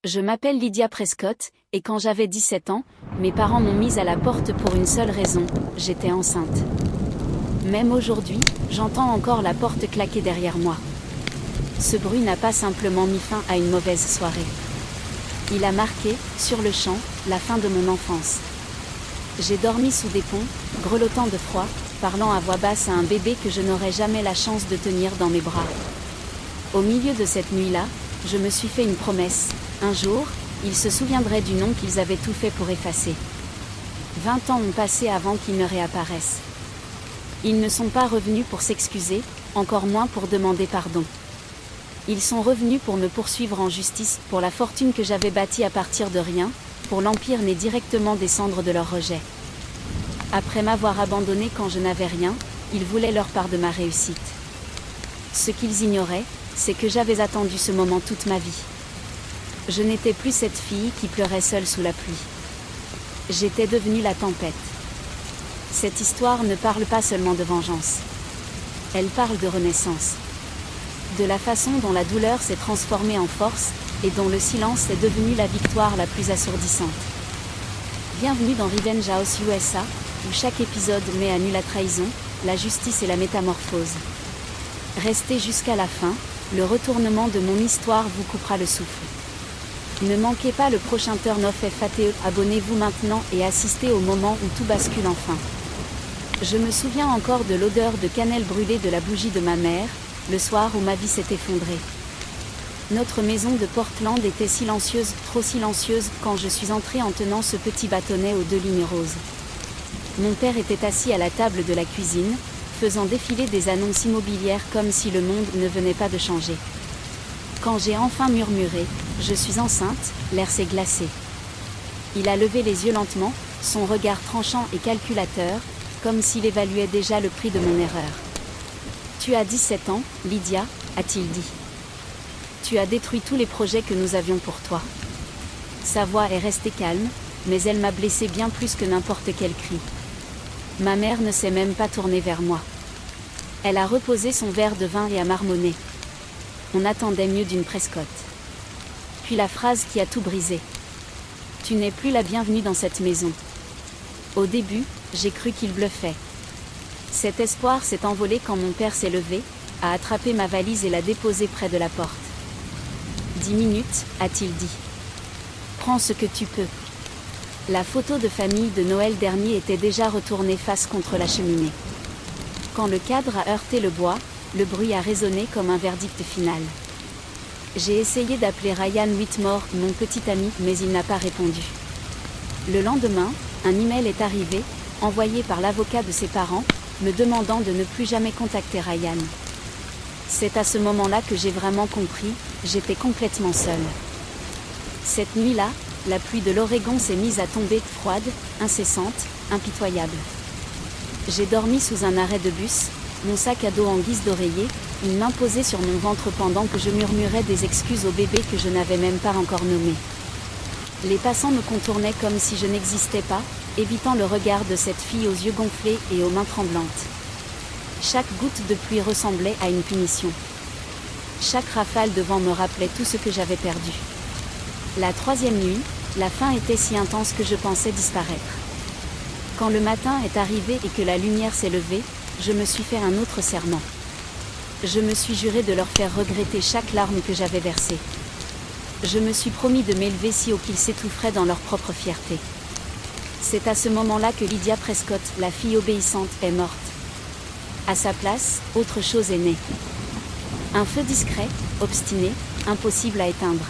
Je m'appelle Lydia Prescott, et quand j'avais 17 ans, mes parents m'ont mise à la porte pour une seule raison, j'étais enceinte. Même aujourd'hui, j'entends encore la porte claquer derrière moi. Ce bruit n'a pas simplement mis fin à une mauvaise soirée. Il a marqué, sur le champ, la fin de mon enfance. J'ai dormi sous des ponts, grelottant de froid, parlant à voix basse à un bébé que je n'aurais jamais la chance de tenir dans mes bras. Au milieu de cette nuit-là, je me suis fait une promesse. Un jour, ils se souviendraient du nom qu'ils avaient tout fait pour effacer. 20 ans ont passé avant qu'ils ne réapparaissent. Ils ne sont pas revenus pour s'excuser, encore moins pour demander pardon. Ils sont revenus pour me poursuivre en justice, pour la fortune que j'avais bâtie à partir de rien, pour l'empire né directement des cendres de leur rejet. Après m'avoir abandonné quand je n'avais rien, ils voulaient leur part de ma réussite. Ce qu'ils ignoraient, c'est que j'avais attendu ce moment toute ma vie. Je n'étais plus cette fille qui pleurait seule sous la pluie. J'étais devenue la tempête. Cette histoire ne parle pas seulement de vengeance. Elle parle de renaissance. De la façon dont la douleur s'est transformée en force, et dont le silence est devenu la victoire la plus assourdissante. Bienvenue dans Revenge House USA, où chaque épisode met à nu la trahison, la justice et la métamorphose. Restez jusqu'à la fin, le retournement de mon histoire vous coupera le souffle. Ne manquez pas le prochain Turn Off FATE, abonnez-vous maintenant et assistez au moment où tout bascule enfin. Je me souviens encore de l'odeur de cannelle brûlée de la bougie de ma mère, le soir où ma vie s'est effondrée. Notre maison de Portland était silencieuse, trop silencieuse, quand je suis entrée en tenant ce petit bâtonnet aux 2 lignes roses. Mon père était assis à la table de la cuisine, faisant défiler des annonces immobilières comme si le monde ne venait pas de changer. Quand j'ai enfin murmuré « Je suis enceinte », l'air s'est glacé. Il a levé les yeux lentement, son regard tranchant et calculateur, comme s'il évaluait déjà le prix de mon erreur. « Tu as 17 ans, Lydia », a-t-il dit. « Tu as détruit tous les projets que nous avions pour toi. » Sa voix est restée calme, mais elle m'a blessée bien plus que n'importe quel cri. Ma mère ne s'est même pas tournée vers moi. Elle a reposé son verre de vin et a marmonné. On attendait mieux d'une Prescott. Puis la phrase qui a tout brisé. Tu n'es plus la bienvenue dans cette maison. Au début, j'ai cru qu'il bluffait. Cet espoir s'est envolé quand mon père s'est levé, a attrapé ma valise et l'a déposée près de la porte. 10 minutes, a-t-il dit. Prends ce que tu peux. La photo de famille de Noël dernier était déjà retournée face contre la cheminée. Quand le cadre a heurté le bois, le bruit a résonné comme un verdict final. J'ai essayé d'appeler Ryan Whitmore, mon petit ami, mais il n'a pas répondu. Le lendemain, un email est arrivé, envoyé par l'avocat de ses parents, me demandant de ne plus jamais contacter Ryan. C'est à ce moment-là que j'ai vraiment compris, j'étais complètement seule. Cette nuit-là, la pluie de l'Oregon s'est mise à tomber, froide, incessante, impitoyable. J'ai dormi sous un arrêt de bus, mon sac à dos en guise d'oreiller, une main posée sur mon ventre pendant que je murmurais des excuses au bébé que je n'avais même pas encore nommé. Les passants me contournaient comme si je n'existais pas, évitant le regard de cette fille aux yeux gonflés et aux mains tremblantes. Chaque goutte de pluie ressemblait à une punition. Chaque rafale de vent me rappelait tout ce que j'avais perdu. La 3e nuit, la faim était si intense que je pensais disparaître. Quand le matin est arrivé et que la lumière s'est levée, je me suis fait un autre serment. Je me suis juré de leur faire regretter chaque larme que j'avais versée. Je me suis promis de m'élever si haut qu'ils s'étoufferaient dans leur propre fierté. C'est à ce moment-là que Lydia Prescott, la fille obéissante, est morte. À sa place, autre chose est née. Un feu discret, obstiné, impossible à éteindre.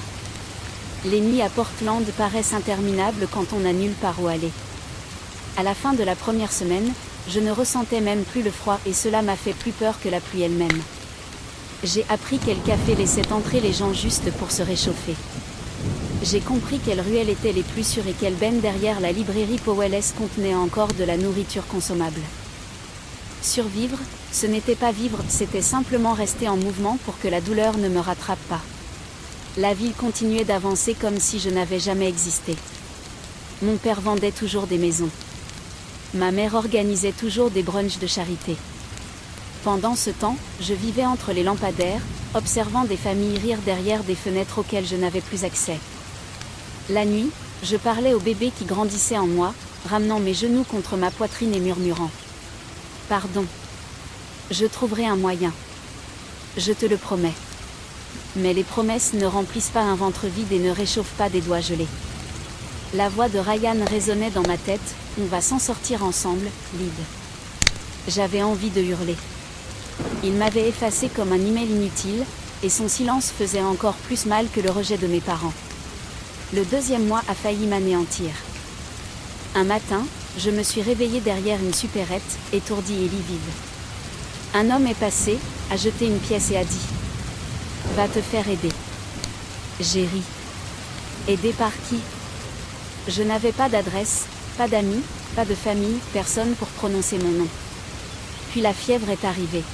Les nuits à Portland paraissent interminables quand on n'a nulle part où aller. À la fin de la première semaine, je ne ressentais même plus le froid et cela m'a fait plus peur que la pluie elle-même. J'ai appris quel café laissait entrer les gens juste pour se réchauffer. J'ai compris quelles ruelles étaient les plus sûres et quelle benne derrière la librairie Powell's contenait encore de la nourriture consommable. Survivre, ce n'était pas vivre, c'était simplement rester en mouvement pour que la douleur ne me rattrape pas. La ville continuait d'avancer comme si je n'avais jamais existé. Mon père vendait toujours des maisons. Ma mère organisait toujours des brunchs de charité. Pendant ce temps, je vivais entre les lampadaires, observant des familles rire derrière des fenêtres auxquelles je n'avais plus accès. La nuit, je parlais au bébé qui grandissait en moi, ramenant mes genoux contre ma poitrine et murmurant. Pardon. Je trouverai un moyen. Je te le promets. Mais les promesses ne remplissent pas un ventre vide et ne réchauffent pas des doigts gelés. La voix de Ryan résonnait dans ma tête, on va s'en sortir ensemble, Lyd. J'avais envie de hurler. Il m'avait effacé comme un email inutile, et son silence faisait encore plus mal que le rejet de mes parents. Le 2e mois a failli m'anéantir. Un matin, je me suis réveillée derrière une supérette, étourdie et livide. Un homme est passé, a jeté une pièce et a dit « Va te faire aider ». J'ai ri. Aider par qui? Je n'avais pas d'adresse, pas d'amis, pas de famille, personne pour prononcer mon nom. Puis la fièvre est arrivée.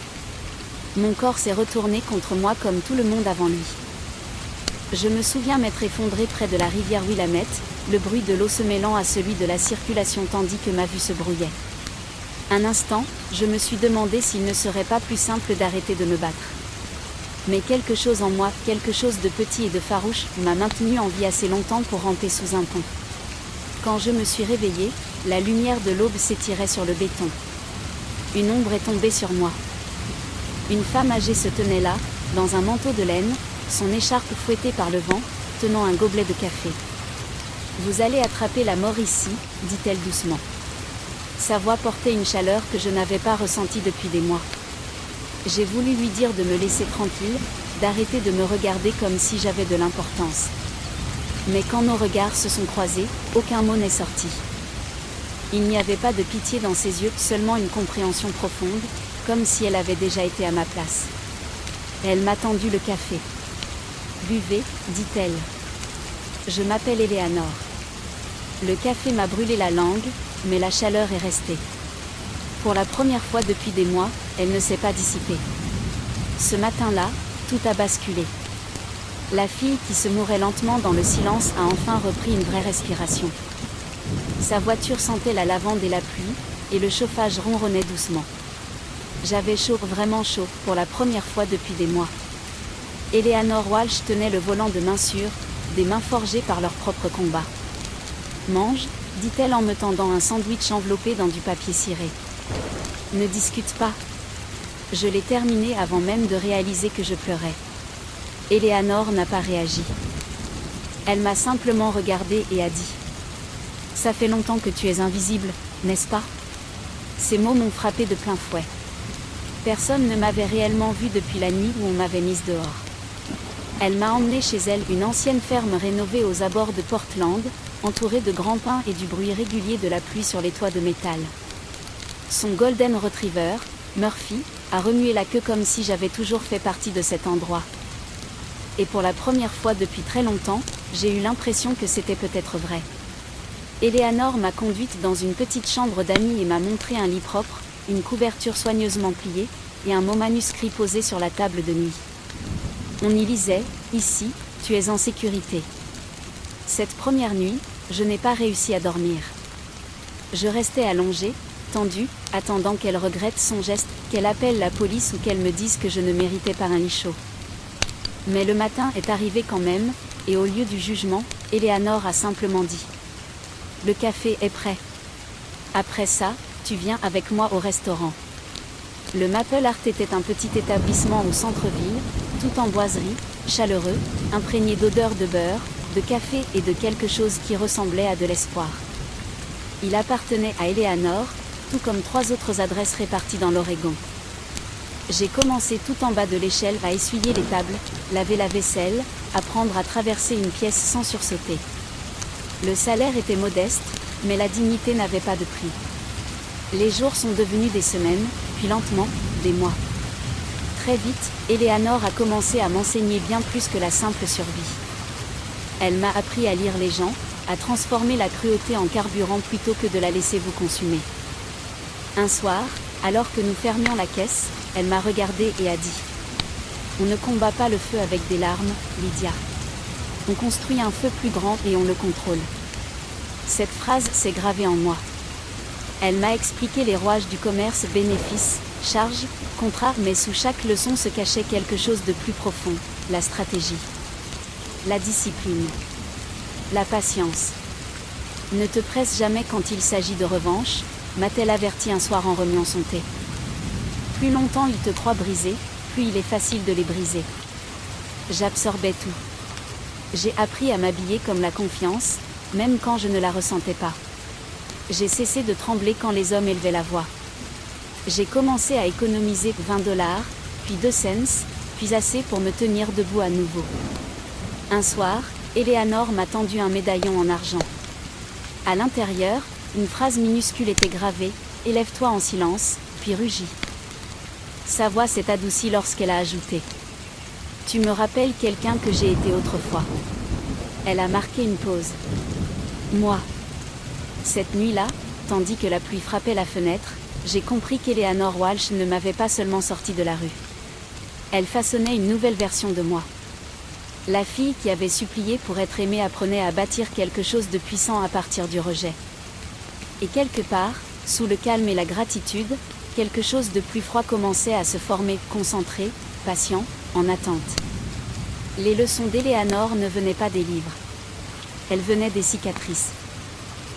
Mon corps s'est retourné contre moi comme tout le monde avant lui. Je me souviens m'être effondré près de la rivière Willamette, le bruit de l'eau se mêlant à celui de la circulation tandis que ma vue se brouillait. Un instant, je me suis demandé s'il ne serait pas plus simple d'arrêter de me battre. Mais quelque chose en moi, quelque chose de petit et de farouche, m'a maintenu en vie assez longtemps pour ramper sous un pont. Quand je me suis réveillée, la lumière de l'aube s'étirait sur le béton. Une ombre est tombée sur moi. Une femme âgée se tenait là, dans un manteau de laine, son écharpe fouettée par le vent, tenant un gobelet de café. « Vous allez attraper la mort ici », dit-elle doucement. Sa voix portait une chaleur que je n'avais pas ressentie depuis des mois. J'ai voulu lui dire de me laisser tranquille, d'arrêter de me regarder comme si j'avais de l'importance. Mais quand nos regards se sont croisés, aucun mot n'est sorti. Il n'y avait pas de pitié dans ses yeux, seulement une compréhension profonde, comme si elle avait déjà été à ma place. Elle m'a tendu le café. « Buvez », dit-elle. Je m'appelle Eleanor. Le café m'a brûlé la langue, mais la chaleur est restée. Pour la première fois depuis des mois, elle ne s'est pas dissipée. Ce matin-là, tout a basculé. La fille qui se mourait lentement dans le silence a enfin repris une vraie respiration. Sa voiture sentait la lavande et la pluie, et le chauffage ronronnait doucement. J'avais chaud, vraiment chaud, pour la première fois depuis des mois. Eleanor Walsh tenait le volant de main sûre, des mains forgées par leur propre combat. « Mange », dit-elle en me tendant un sandwich enveloppé dans du papier ciré. « Ne discute pas. » Je l'ai terminé avant même de réaliser que je pleurais. Eleanor n'a pas réagi. Elle m'a simplement regardé et a dit « Ça fait longtemps que tu es invisible, n'est-ce pas ?» Ces mots m'ont frappé de plein fouet. Personne ne m'avait réellement vue depuis la nuit où on m'avait mise dehors. Elle m'a emmenée chez elle, une ancienne ferme rénovée aux abords de Portland, entourée de grands pins et du bruit régulier de la pluie sur les toits de métal. Son Golden Retriever, Murphy, a remué la queue comme si j'avais toujours fait partie de cet endroit. Et pour la première fois depuis très longtemps, j'ai eu l'impression que c'était peut-être vrai. Eleanor m'a conduite dans une petite chambre d'amis et m'a montré un lit propre, une couverture soigneusement pliée, et un mot manuscrit posé sur la table de nuit. On y lisait « Ici, tu es en sécurité ». Cette première nuit, je n'ai pas réussi à dormir. Je restais allongée, tendue, attendant qu'elle regrette son geste, qu'elle appelle la police ou qu'elle me dise que je ne méritais pas un lit chaud. Mais le matin est arrivé quand même, et au lieu du jugement, Eleanor a simplement dit « Le café est prêt. Après ça, tu viens avec moi au restaurant. » Le Maple Art était un petit établissement au centre-ville, tout en boiserie, chaleureux, imprégné d'odeurs de beurre, de café et de quelque chose qui ressemblait à de l'espoir. Il appartenait à Eleanor, tout comme 3 autres adresses réparties dans l'Oregon. J'ai commencé tout en bas de l'échelle à essuyer les tables, laver la vaisselle, apprendre à traverser une pièce sans sursauter. Le salaire était modeste, mais la dignité n'avait pas de prix. Les jours sont devenus des semaines, puis lentement, des mois. Très vite, Eleanor a commencé à m'enseigner bien plus que la simple survie. Elle m'a appris à lire les gens, à transformer la cruauté en carburant plutôt que de la laisser vous consumer. Un soir, alors que nous fermions la caisse, elle m'a regardée et a dit « On ne combat pas le feu avec des larmes, Lydia. On construit un feu plus grand et on le contrôle. » Cette phrase s'est gravée en moi. Elle m'a expliqué les rouages du commerce, bénéfices, charges, contrats, mais sous chaque leçon se cachait quelque chose de plus profond, la stratégie. La discipline. La patience. Ne te presse jamais quand il s'agit de revanche, m'a-t-elle averti un soir en remuant son thé. Plus longtemps ils te croient brisé, plus il est facile de les briser. J'absorbais tout. J'ai appris à m'habiller comme la confiance, même quand je ne la ressentais pas. J'ai cessé de trembler quand les hommes élevaient la voix. J'ai commencé à économiser $20, puis 2 cents, puis assez pour me tenir debout à nouveau. Un soir, Eleanor m'a tendu un médaillon en argent. À l'intérieur, une phrase minuscule était gravée, « Élève-toi en silence », puis rugit. Sa voix s'est adoucie lorsqu'elle a ajouté. « Tu me rappelles quelqu'un que j'ai été autrefois. » Elle a marqué une pause. Moi. Cette nuit-là, tandis que la pluie frappait la fenêtre, j'ai compris qu'Eleanor Walsh ne m'avait pas seulement sorti de la rue. Elle façonnait une nouvelle version de moi. La fille qui avait supplié pour être aimée apprenait à bâtir quelque chose de puissant à partir du rejet. Et quelque part, sous le calme et la gratitude, quelque chose de plus froid commençait à se former, concentré, patient, en attente. Les leçons d'Eleanor ne venaient pas des livres. Elles venaient des cicatrices.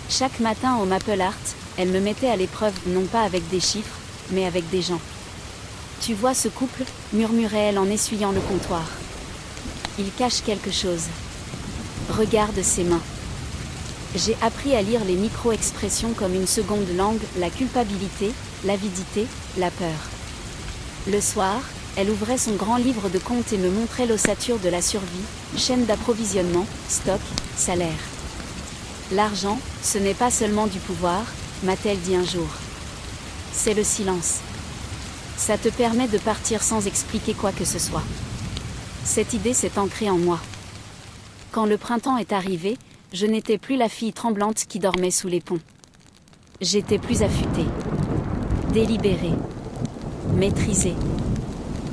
Chaque matin au Maple Art, elle me mettait à l'épreuve, non pas avec des chiffres, mais avec des gens. « Tu vois ce couple » murmurait-elle en essuyant le comptoir. « Il cache quelque chose. Regarde ses mains. » J'ai appris à lire les micro-expressions comme une seconde langue, la culpabilité, l'avidité, la peur. Le soir, elle ouvrait son grand livre de comptes et me montrait l'ossature de la survie, chaîne d'approvisionnement, stock, salaire. L'argent, ce n'est pas seulement du pouvoir, m'a-t-elle dit un jour. C'est le silence. Ça te permet de partir sans expliquer quoi que ce soit. Cette idée s'est ancrée en moi. Quand le printemps est arrivé, je n'étais plus la fille tremblante qui dormait sous les ponts. J'étais plus affûtée. Délibérée. Maîtrisée.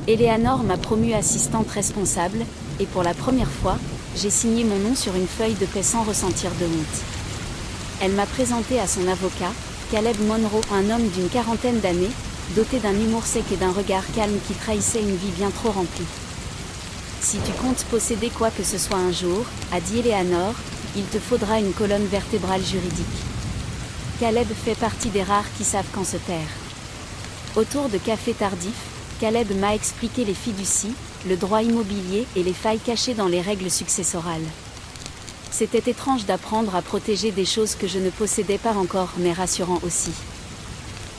Eleanor m'a promue assistante responsable, et pour la première fois, j'ai signé mon nom sur une feuille de paie sans ressentir de honte. Elle m'a présenté à son avocat, Caleb Monroe, un homme d'une quarantaine d'années, doté d'un humour sec et d'un regard calme qui trahissait une vie bien trop remplie. Si tu comptes posséder quoi que ce soit un jour, a dit Eleanor, il te faudra une colonne vertébrale juridique. Caleb fait partie des rares qui savent quand se taire. Autour de café tardif, Caleb m'a expliqué les fiducies, le droit immobilier et les failles cachées dans les règles successorales. C'était étrange d'apprendre à protéger des choses que je ne possédais pas encore, mais rassurant aussi.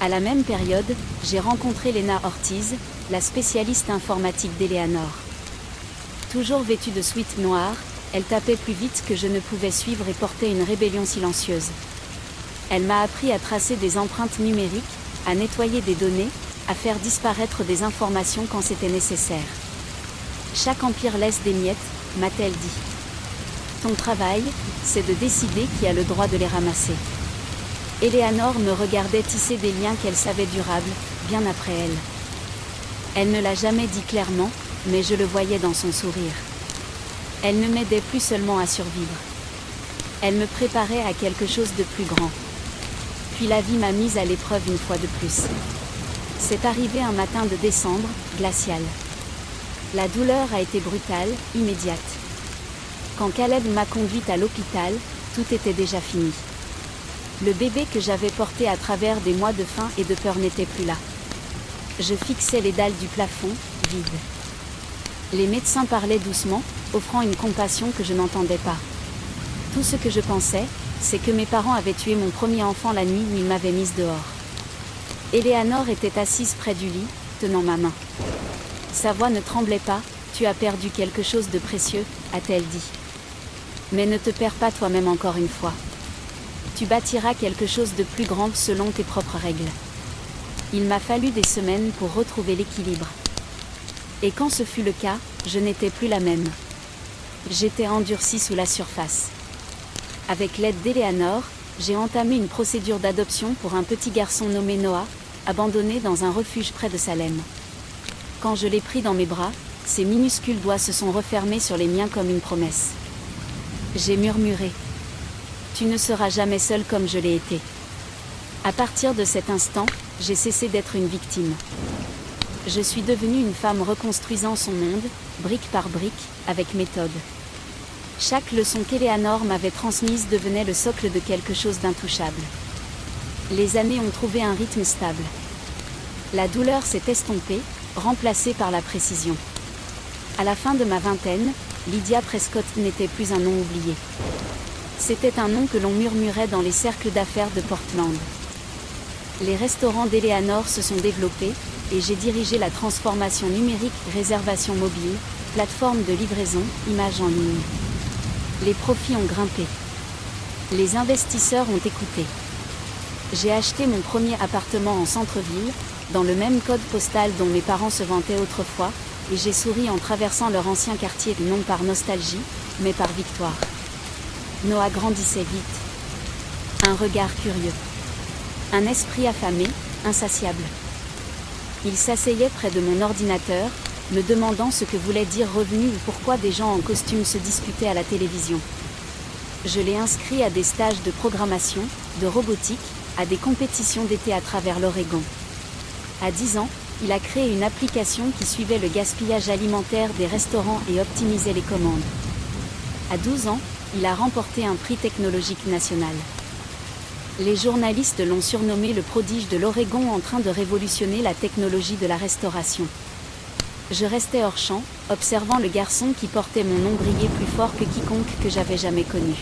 À la même période, j'ai rencontré Lena Ortiz, la spécialiste informatique d'Eleanor. Toujours vêtue de sweat noir, elle tapait plus vite que je ne pouvais suivre et portait une rébellion silencieuse. Elle m'a appris à tracer des empreintes numériques, à nettoyer des données, à faire disparaître des informations quand c'était nécessaire. Chaque empire laisse des miettes, m'a-t-elle dit. Ton travail, c'est de décider qui a le droit de les ramasser. Eleanor me regardait tisser des liens qu'elle savait durables, bien après elle. Elle ne l'a jamais dit clairement, mais je le voyais dans son sourire. Elle ne m'aidait plus seulement à survivre. Elle me préparait à quelque chose de plus grand. Puis la vie m'a mise à l'épreuve une fois de plus. C'est arrivé un matin de décembre, glacial. La douleur a été brutale, immédiate. Quand Caleb m'a conduite à l'hôpital, tout était déjà fini. Le bébé que j'avais porté à travers des mois de faim et de peur n'était plus là. Je fixais les dalles du plafond, vides. Les médecins parlaient doucement, offrant une compassion que je n'entendais pas. Tout ce que je pensais, c'est que mes parents avaient tué mon premier enfant la nuit où ils m'avaient mise dehors. Eleanor était assise près du lit, tenant ma main. Sa voix ne tremblait pas, « Tu as perdu quelque chose de précieux », a-t-elle dit. Mais ne te perds pas toi-même encore une fois. Tu bâtiras quelque chose de plus grand selon tes propres règles. Il m'a fallu des semaines pour retrouver l'équilibre. Et quand ce fut le cas, je n'étais plus la même. J'étais endurcie sous la surface. Avec l'aide d'Eleanor, j'ai entamé une procédure d'adoption pour un petit garçon nommé Noah, abandonné dans un refuge près de Salem. Quand je l'ai pris dans mes bras, ses minuscules doigts se sont refermés sur les miens comme une promesse. J'ai murmuré. Tu ne seras jamais seule comme je l'ai été. À partir de cet instant, j'ai cessé d'être une victime. Je suis devenue une femme reconstruisant son monde, brique par brique, avec méthode. Chaque leçon qu'Eleanor m'avait transmise devenait le socle de quelque chose d'intouchable. Les années ont trouvé un rythme stable. La douleur s'est estompée, remplacée par la précision. À la fin de ma vingtaine, Lydia Prescott n'était plus un nom oublié. C'était un nom que l'on murmurait dans les cercles d'affaires de Portland. Les restaurants d'Eleanor se sont développés, et j'ai dirigé la transformation numérique, réservation mobile, plateforme de livraison, images en ligne. Les profits ont grimpé. Les investisseurs ont écouté. J'ai acheté mon premier appartement en centre-ville, dans le même code postal dont mes parents se vantaient autrefois, et j'ai souri en traversant leur ancien quartier, non par nostalgie, mais par victoire. Noah grandissait vite. Un regard curieux. Un esprit affamé, insatiable. Il s'asseyait près de mon ordinateur, me demandant ce que voulait dire revenu ou pourquoi des gens en costume se disputaient à la télévision. Je l'ai inscrit à des stages de programmation, de robotique, à des compétitions d'été à travers l'Oregon. À 10 ans, il a créé une application qui suivait le gaspillage alimentaire des restaurants et optimisait les commandes. À 12 ans, il a remporté un prix technologique national. Les journalistes l'ont surnommé le prodige de l'Oregon en train de révolutionner la technologie de la restauration. Je restais hors champ, observant le garçon qui portait mon nom briller plus fort que quiconque que j'avais jamais connu.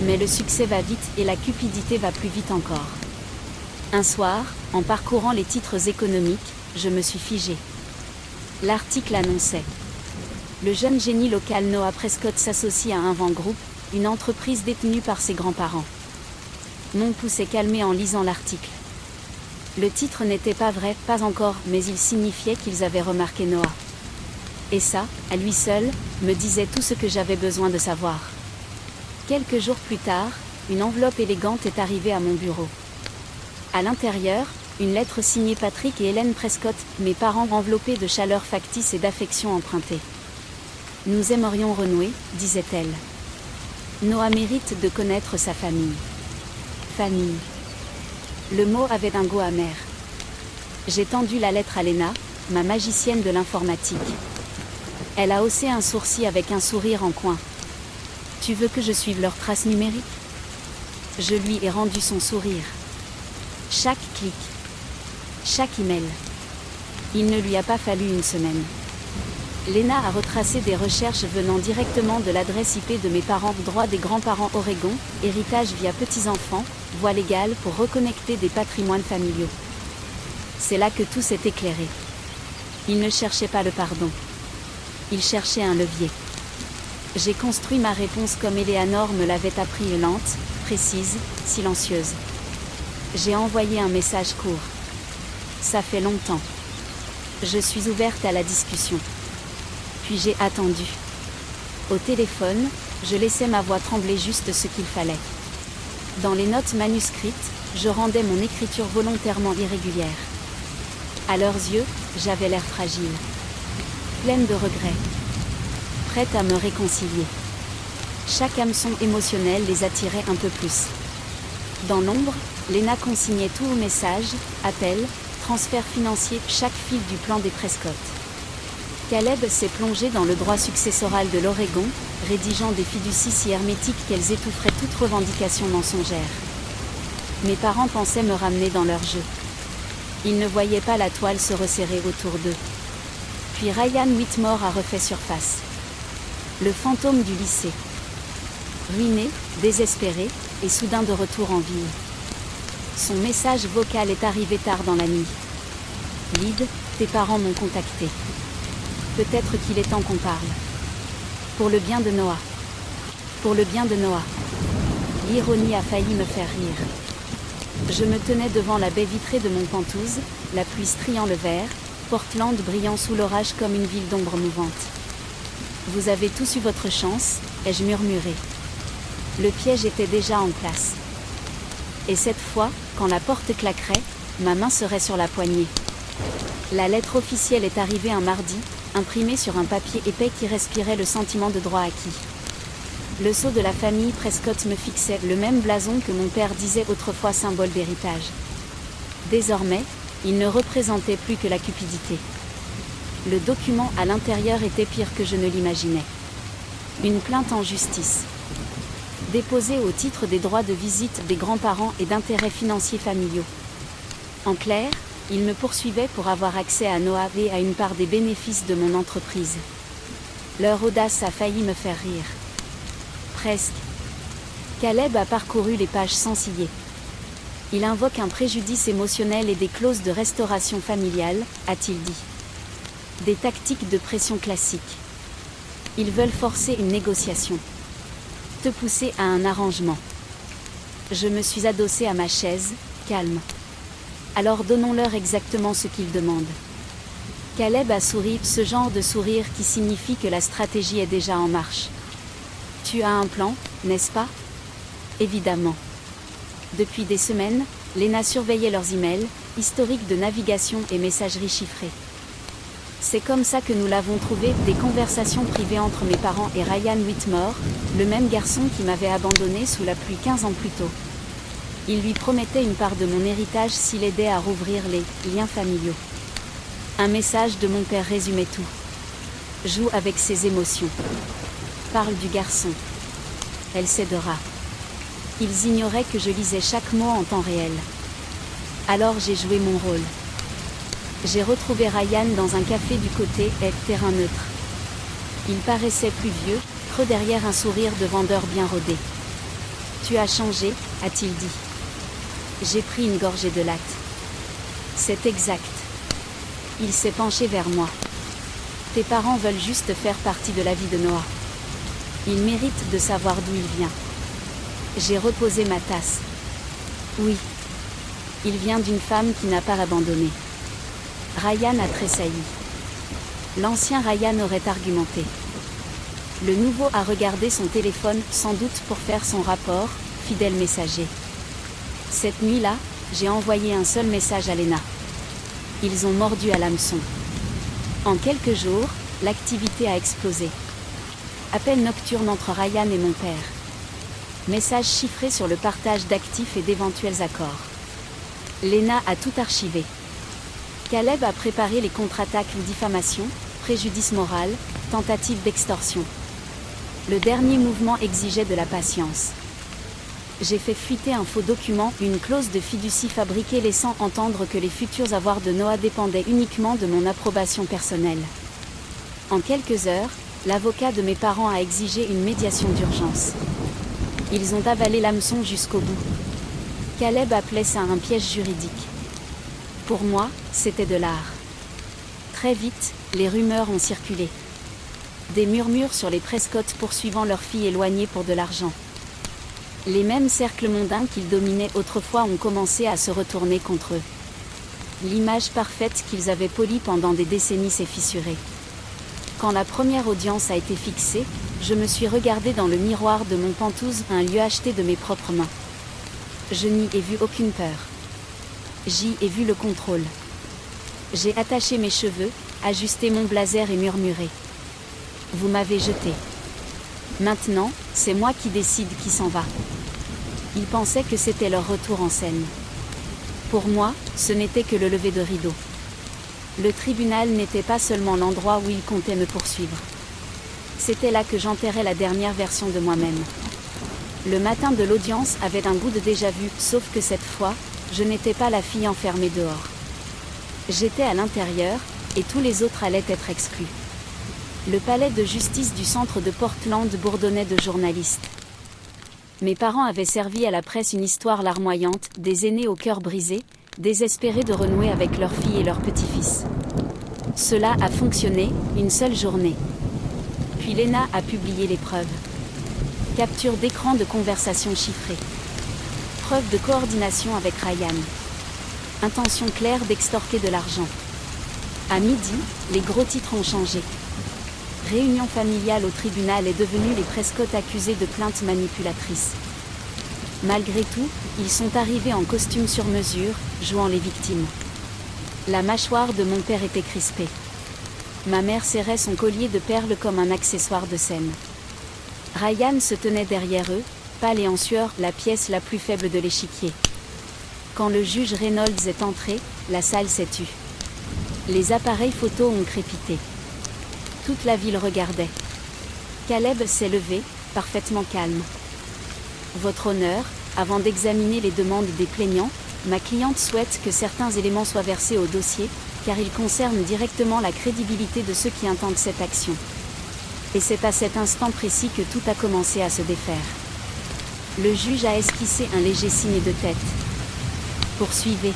Mais le succès va vite et la cupidité va plus vite encore. Un soir, en parcourant les titres économiques, je me suis figé. L'article annonçait: le jeune génie local Noah Prescott s'associe à Invent Group, une entreprise détenue par ses grands-parents. Mon pouls s'est calmé en lisant l'article. Le titre n'était pas vrai, pas encore, mais il signifiait qu'ils avaient remarqué Noah. Et ça, à lui seul, me disait tout ce que j'avais besoin de savoir. Quelques jours plus tard, une enveloppe élégante est arrivée à mon bureau. À l'intérieur, une lettre signée Patrick et Hélène Prescott, mes parents enveloppés de chaleur factice et d'affection empruntée. Nous aimerions renouer, disait-elle. Noah mérite de connaître sa famille. Famille. Le mot avait un goût amer. J'ai tendu la lettre à Lena, ma magicienne de l'informatique. Elle a haussé un sourcil avec un sourire en coin. Tu veux que je suive leurs traces numériques? Je lui ai rendu son sourire. Chaque clic. Chaque email. Il ne lui a pas fallu une semaine. Lena a retracé des recherches venant directement de l'adresse IP de mes parents, droit des grands-parents Oregon, héritage via petits-enfants, voie légale pour reconnecter des patrimoines familiaux. C'est là que tout s'est éclairé. Il ne cherchait pas le pardon. Il cherchait un levier. J'ai construit ma réponse comme Eleanor me l'avait appris, lente, précise, silencieuse. J'ai envoyé un message court. Ça fait longtemps. Je suis ouverte à la discussion. Puis j'ai attendu. Au téléphone, je laissais ma voix trembler juste ce qu'il fallait. Dans les notes manuscrites, je rendais mon écriture volontairement irrégulière. À leurs yeux, j'avais l'air fragile. Pleine de regrets. Prête à me réconcilier. Chaque hameçon émotionnel les attirait un peu plus. Dans l'ombre, Lena consignait tout au message, appel, transfert financier, chaque fil du plan des Prescott. Caleb s'est plongé dans le droit successoral de l'Oregon, rédigeant des fiducies si hermétiques qu'elles étoufferaient toute revendication mensongère. Mes parents pensaient me ramener dans leur jeu. Ils ne voyaient pas la toile se resserrer autour d'eux. Puis Ryan Whitmore a refait surface. Le fantôme du lycée. Ruiné, désespéré, et soudain de retour en ville. Son message vocal est arrivé tard dans la nuit. Lyd, tes parents m'ont contacté. Peut-être qu'il est temps qu'on parle. Pour le bien de Noah. Pour le bien de Noah. L'ironie a failli me faire rire. Je me tenais devant la baie vitrée de Montpentouse, la pluie striant le verre, Portland brillant sous l'orage comme une ville d'ombre mouvante. Vous avez tous eu votre chance, ai-je murmuré. Le piège était déjà en place. Et cette fois, quand la porte claquerait, ma main serait sur la poignée. La lettre officielle est arrivée un mardi, imprimée sur un papier épais qui respirait le sentiment de droit acquis. Le sceau de la famille Prescott me fixait, le même blason que mon père disait autrefois symbole d'héritage. Désormais, il ne représentait plus que la cupidité. Le document à l'intérieur était pire que je ne l'imaginais. Une plainte en justice. Déposée au titre des droits de visite des grands-parents et d'intérêts financiers familiaux. En clair, ils me poursuivaient pour avoir accès à Noah et à une part des bénéfices de mon entreprise. Leur audace a failli me faire rire. Presque. Caleb a parcouru les pages sans ciller. Il invoque un préjudice émotionnel et des clauses de restauration familiale, a-t-il dit. Des tactiques de pression classiques. Ils veulent forcer une négociation. Te pousser à un arrangement. Je me suis adossée à ma chaise, calme. Alors donnons-leur exactement ce qu'ils demandent. Caleb a souri, ce genre de sourire qui signifie que la stratégie est déjà en marche. Tu as un plan, n'est-ce pas? Évidemment. Depuis des semaines, Lena surveillait leurs emails, historiques de navigation et messagerie chiffrée. C'est comme ça que nous l'avons trouvé, des conversations privées entre mes parents et Ryan Whitmore, le même garçon qui m'avait abandonné sous la pluie 15 ans plus tôt. Il lui promettait une part de mon héritage s'il aidait à rouvrir les liens familiaux. Un message de mon père résumait tout. Joue avec ses émotions. Parle du garçon. Elle cédera. Ils ignoraient que je lisais chaque mot en temps réel. Alors j'ai joué mon rôle. J'ai retrouvé Ryan dans un café du côté terrain neutre. Il paraissait plus vieux, creux derrière un sourire de vendeur bien rodé. Tu as changé, a-t-il dit. J'ai pris une gorgée de latte. C'est exact. Il s'est penché vers moi. Tes parents veulent juste faire partie de la vie de Noah. Ils méritent de savoir d'où il vient. J'ai reposé ma tasse. Oui. Il vient d'une femme qui n'a pas abandonné. Ryan a tressailli. L'ancien Ryan aurait argumenté. Le nouveau a regardé son téléphone, sans doute pour faire son rapport, fidèle messager. Cette nuit-là, j'ai envoyé un seul message à Lena. Ils ont mordu à l'hameçon. En quelques jours, l'activité a explosé. Appel nocturne entre Ryan et mon père. Message chiffré sur le partage d'actifs et d'éventuels accords. Lena a tout archivé. Caleb a préparé les contre-attaques diffamation, préjudice moral, tentative d'extorsion. Le dernier mouvement exigeait de la patience. J'ai fait fuiter un faux document, une clause de fiducie fabriquée laissant entendre que les futurs avoirs de Noah dépendaient uniquement de mon approbation personnelle. En quelques heures, l'avocat de mes parents a exigé une médiation d'urgence. Ils ont avalé l'hameçon jusqu'au bout. Caleb appelait ça un piège juridique. Pour moi, c'était de l'art. Très vite, les rumeurs ont circulé. Des murmures sur les Prescott poursuivant leur fille éloignée pour de l'argent. Les mêmes cercles mondains qu'ils dominaient autrefois ont commencé à se retourner contre eux. L'image parfaite qu'ils avaient polie pendant des décennies s'est fissurée. Quand la première audience a été fixée, je me suis regardée dans le miroir de mon pantouse, un lieu acheté de mes propres mains. Je n'y ai vu aucune peur. J'y ai vu le contrôle. J'ai attaché mes cheveux, ajusté mon blazer et murmuré. Vous m'avez jeté. Maintenant, c'est moi qui décide qui s'en va. Ils pensaient que c'était leur retour en scène. Pour moi, ce n'était que le lever de rideau. Le tribunal n'était pas seulement l'endroit où ils comptaient me poursuivre. C'était là que j'enterrais la dernière version de moi-même. Le matin de l'audience avait un goût de déjà-vu, sauf que cette fois, je n'étais pas la fille enfermée dehors. J'étais à l'intérieur, et tous les autres allaient être exclus. Le palais de justice du centre de Portland bourdonnait de journalistes. Mes parents avaient servi à la presse une histoire larmoyante, des aînés au cœur brisé, désespérés de renouer avec leur fille et leur petit-fils. Cela a fonctionné, une seule journée. Puis Lena a publié les preuves. Capture d'écran de conversation chiffrée. Preuve de coordination avec Ryan. Intention claire d'extorquer de l'argent. À midi, les gros titres ont changé. Réunion familiale au tribunal est devenue les Prescott accusés de plaintes manipulatrices. Malgré tout, ils sont arrivés en costume sur mesure, jouant les victimes. La mâchoire de mon père était crispée. Ma mère serrait son collier de perles comme un accessoire de scène. Ryan se tenait derrière eux, pâle et en sueur, la pièce la plus faible de l'échiquier. Quand le juge Reynolds est entré, la salle s'est tue. Les appareils photos ont crépité. Toute la ville regardait. Caleb s'est levé, parfaitement calme. Votre honneur, avant d'examiner les demandes des plaignants, ma cliente souhaite que certains éléments soient versés au dossier, car ils concernent directement la crédibilité de ceux qui intentent cette action. Et c'est à cet instant précis que tout a commencé à se défaire. Le juge a esquissé un léger signe de tête. Poursuivez.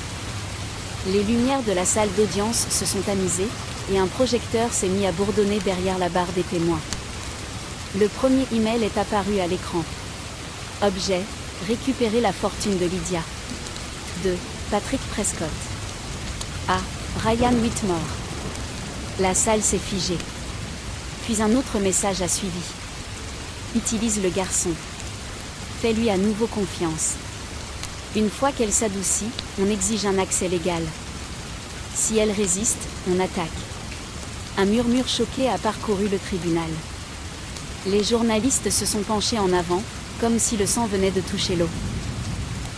Les lumières de la salle d'audience se sont tamisées, et un projecteur s'est mis à bourdonner derrière la barre des témoins. Le premier email est apparu à l'écran. Objet, récupérer la fortune de Lydia. De Patrick Prescott. À Ryan Whitmore. La salle s'est figée. Puis un autre message a suivi. Utilise le garçon. Fais-lui à nouveau confiance. Une fois qu'elle s'adoucit, on exige un accès légal. Si elle résiste, on attaque. Un murmure choqué a parcouru le tribunal. Les journalistes se sont penchés en avant, comme si le sang venait de toucher l'eau.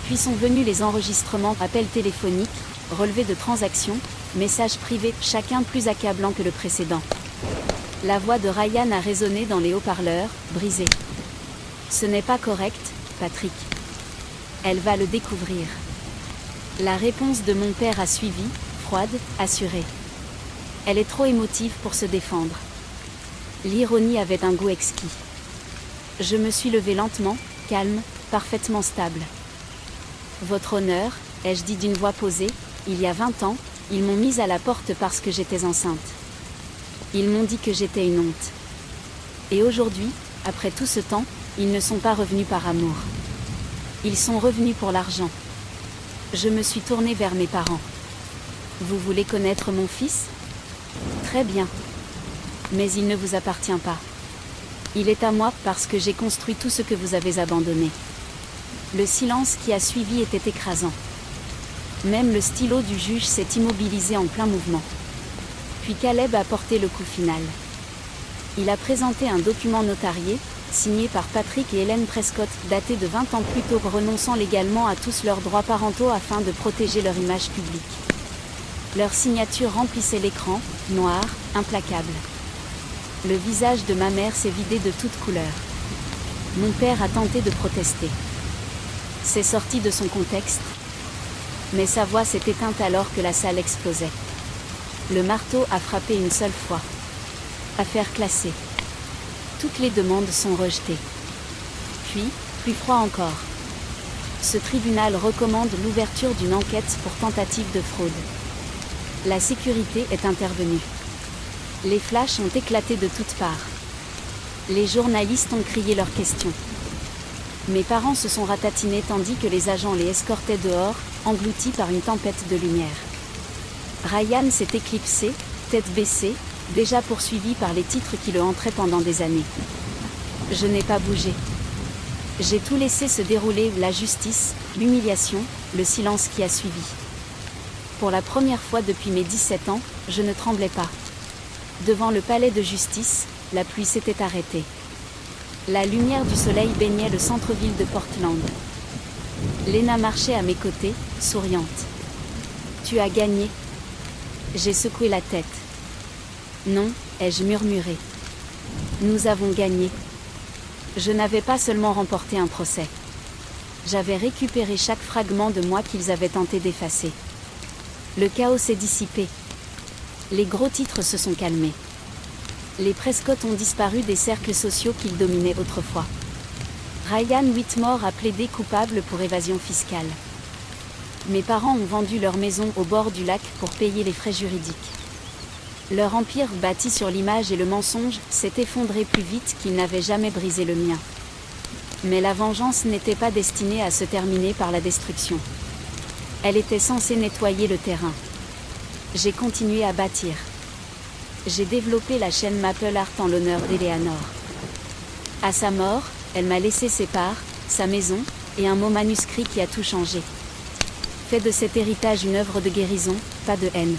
Puis sont venus les enregistrements, appels téléphoniques, relevés de transactions, messages privés, chacun plus accablant que le précédent. La voix de Ryan a résonné dans les haut-parleurs, brisée. Ce n'est pas correct, Patrick. Elle va le découvrir. La réponse de mon père a suivi, froide, assurée. Elle est trop émotive pour se défendre. L'ironie avait un goût exquis. Je me suis levé lentement, calme, parfaitement stable. Votre honneur, ai-je dit d'une voix posée, il y a 20 ans, ils m'ont mise à la porte parce que j'étais enceinte. Ils m'ont dit que j'étais une honte. Et aujourd'hui, après tout ce temps, ils ne sont pas revenus par amour. Ils sont revenus pour l'argent. Je me suis tournée vers mes parents. Vous voulez connaître mon fils? Très bien. Mais il ne vous appartient pas. Il est à moi parce que j'ai construit tout ce que vous avez abandonné. Le silence qui a suivi était écrasant. Même le stylo du juge s'est immobilisé en plein mouvement. Puis Caleb a porté le coup final. Il a présenté un document notarié, signé par Patrick et Hélène Prescott, daté de 20 ans plus tôt, renonçant légalement à tous leurs droits parentaux afin de protéger leur image publique. Leur signature remplissait l'écran, noir, implacable. Le visage de ma mère s'est vidé de toute couleur. Mon père a tenté de protester. C'est sorti de son contexte. Mais sa voix s'est éteinte alors que la salle explosait. Le marteau a frappé une seule fois. Affaire classée. Toutes les demandes sont rejetées. Puis, plus froid encore. Ce tribunal recommande l'ouverture d'une enquête pour tentative de fraude. La sécurité est intervenue. Les flashs ont éclaté de toutes parts. Les journalistes ont crié leurs questions. Mes parents se sont ratatinés tandis que les agents les escortaient dehors, engloutis par une tempête de lumière. Ryan s'est éclipsé, tête baissée, déjà poursuivi par les titres qui le hantraient pendant des années. Je n'ai pas bougé. J'ai tout laissé se dérouler, la justice, l'humiliation, le silence qui a suivi. Pour la première fois depuis mes 17 ans, je ne tremblais pas. Devant le palais de justice, la pluie s'était arrêtée. La lumière du soleil baignait le centre-ville de Portland. Lena marchait à mes côtés, souriante. Tu as gagné. J'ai secoué la tête. Non, ai-je murmuré. Nous avons gagné. Je n'avais pas seulement remporté un procès. J'avais récupéré chaque fragment de moi qu'ils avaient tenté d'effacer. Le chaos s'est dissipé. Les gros titres se sont calmés. Les Prescott ont disparu des cercles sociaux qu'ils dominaient autrefois. Ryan Whitmore a plaidé coupable pour évasion fiscale. Mes parents ont vendu leur maison au bord du lac pour payer les frais juridiques. Leur empire bâti sur l'image et le mensonge s'est effondré plus vite qu'ils n'avaient jamais brisé le mien. Mais la vengeance n'était pas destinée à se terminer par la destruction. Elle était censée nettoyer le terrain. J'ai continué à bâtir. J'ai développé la chaîne Maple Art en l'honneur d'Eleanor. À sa mort, elle m'a laissé ses parts, sa maison, et un mot manuscrit qui a tout changé. Fait de cet héritage une œuvre de guérison, pas de haine.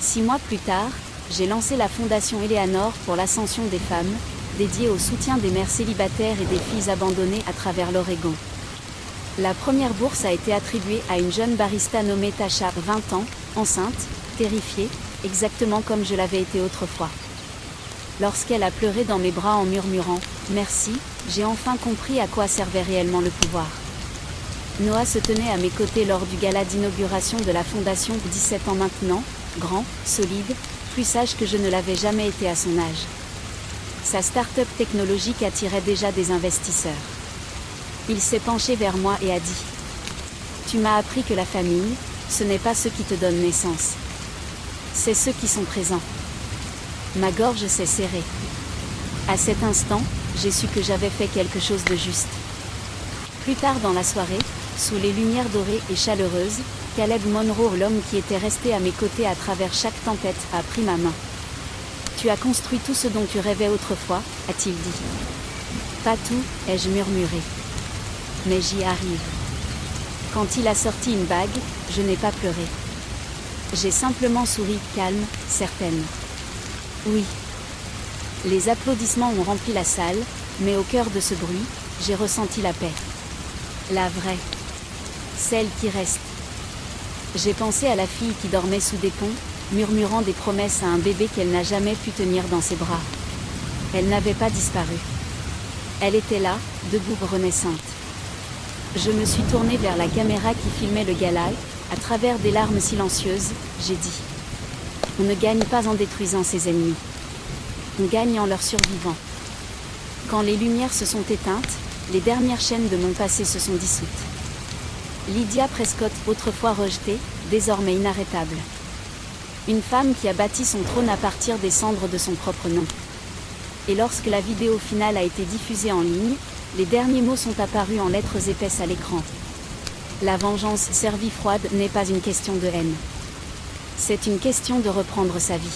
6 mois plus tard, j'ai lancé la fondation Eleanor pour l'ascension des femmes, dédiée au soutien des mères célibataires et des filles abandonnées à travers l'Oregon. La première bourse a été attribuée à une jeune barista nommée Tasha, 20 ans, enceinte, terrifiée, exactement comme je l'avais été autrefois. Lorsqu'elle a pleuré dans mes bras en murmurant « Merci », j'ai enfin compris à quoi servait réellement le pouvoir. Noah se tenait à mes côtés lors du gala d'inauguration de la fondation, 17 ans maintenant, grand, solide, plus sage que je ne l'avais jamais été à son âge. Sa start-up technologique attirait déjà des investisseurs. Il s'est penché vers moi et a dit « Tu m'as appris que la famille, ce n'est pas ceux qui te donnent naissance. C'est ceux qui sont présents. » Ma gorge s'est serrée. À cet instant, j'ai su que j'avais fait quelque chose de juste. Plus tard dans la soirée, sous les lumières dorées et chaleureuses, Caleb Monroe, l'homme qui était resté à mes côtés à travers chaque tempête, a pris ma main. « Tu as construit tout ce dont tu rêvais autrefois », a-t-il dit. « Pas tout », ai-je murmuré. « Mais j'y arrive. » Quand il a sorti une bague, je n'ai pas pleuré. J'ai simplement souri, calme, certaine. Oui. Les applaudissements ont rempli la salle, mais au cœur de ce bruit, j'ai ressenti la paix. La vraie. Celle qui reste. J'ai pensé à la fille qui dormait sous des ponts, murmurant des promesses à un bébé qu'elle n'a jamais pu tenir dans ses bras. Elle n'avait pas disparu. Elle était là, debout, renaissante. Je me suis tournée vers la caméra qui filmait le gala et, à travers des larmes silencieuses, j'ai dit « On ne gagne pas en détruisant ses ennemis. On gagne en leur survivant. » Quand les lumières se sont éteintes, les dernières chaînes de mon passé se sont dissoutes. Lydia Prescott, autrefois rejetée, désormais inarrêtable. Une femme qui a bâti son trône à partir des cendres de son propre nom. Et lorsque la vidéo finale a été diffusée en ligne, les derniers mots sont apparus en lettres épaisses à l'écran. La vengeance servie froide n'est pas une question de haine. C'est une question de reprendre sa vie.